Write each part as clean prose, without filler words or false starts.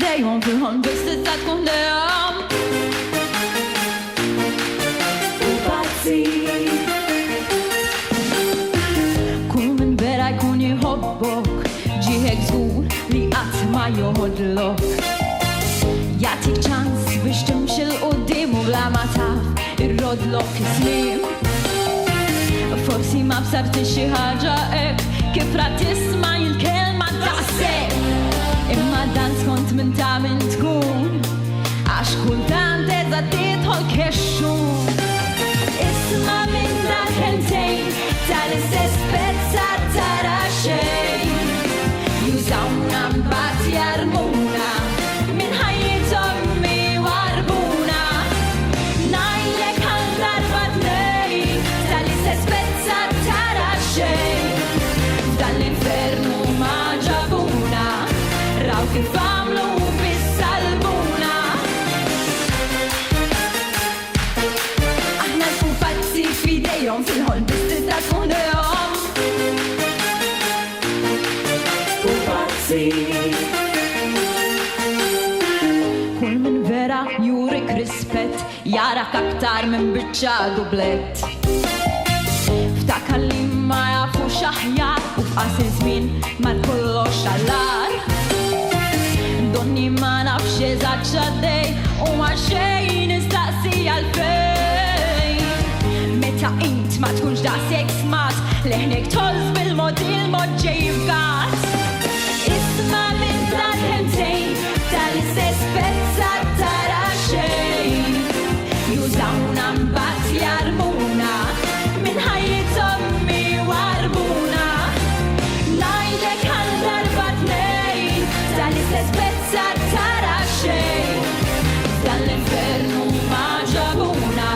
fidejhom fil-ħolm biss tista' tkun dejhom. Pazzi kull min vera jkun jħobbok, ġieħek żgur li qatt ma joħodlok. Jagħtik ċans biex timxi l-qudiem u bla ma taf irrodlok is-slim. Forsi ma bsarti xi ħaġa hekk kif ra tisma' il-kelma daqshekk. Imma dan skont minn ta' min tkun, għax kultant eżatt tidħol kexxun. Isma' minn dak kentejn tal-istess pezza tara xejn. Jużawna mbagħad jarmuna minn ħajjithom miwarbuna. Ngħidlek għal darba tnejn tal-istess pezza tara xejn. F'dan l-infernu ma ġabuna, raw kif għamlu bis-salbuna. Aħna l-pupazzi f'idejhom fil-ħolm biss tista' tkun dejhom. Pupazzi kull min vera jurik rispett jarak aktar minn biċċa dublett. Ftakar li ma jafux aħjar u f'qas iż-żmien ma tkollox allar. Donni ma nafx eżatt x'għaddej u ma xejn nistaqsi għalfejn. Meta int ma tkunx daqshekk smart leħnek tolż bil-mod il-mod ġej f'gatt. Isma' minn dak kemmtejn tal-istess pezza tara xejn. Jużawna mbagħad jarmuna minn ħajjithom miwarbuna. Ngħidlek għal darba tnejn tal-istess pezza tara xejn. Dan l-infernu ma ġabuna,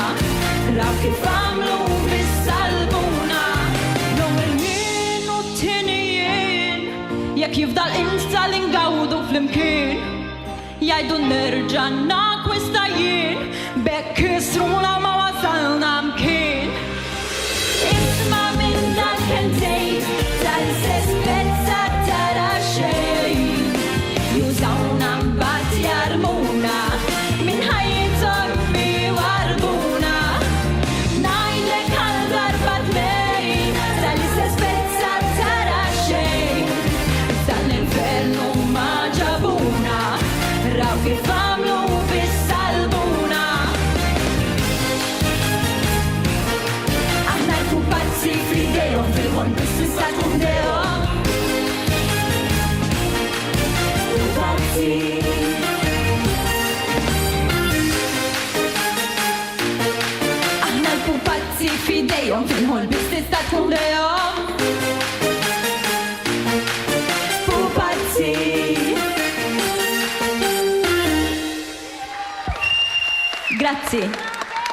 raw kif għamlu bis-salbuna. L-ewwel jien u t-tieni jien, jekk jifdal int tal-ingawdu fl-imkien. Jgħidu nerġa' nakwista jien, bekk kisruna ma wasalna mkien. Isma' minn dak kentejn tal-istess pezza tara xejn. Jużawna mbagħad jarmuna minn ħajjithom miwarbuna. Ngħidlek għal darba tnejn tal-istess pezza tara xejn. Dan l-infernu ma ġabuna, raw kif għamlu bis-salbuna. Aħna l-pupazzi f'idejhom fil-ħolm biss tista' tkun dejhom. Pupazzi aħna l-pupazzi f'idejhom fil-ħolm biss tista' tkun dejhom. Pupazzi Grazzi.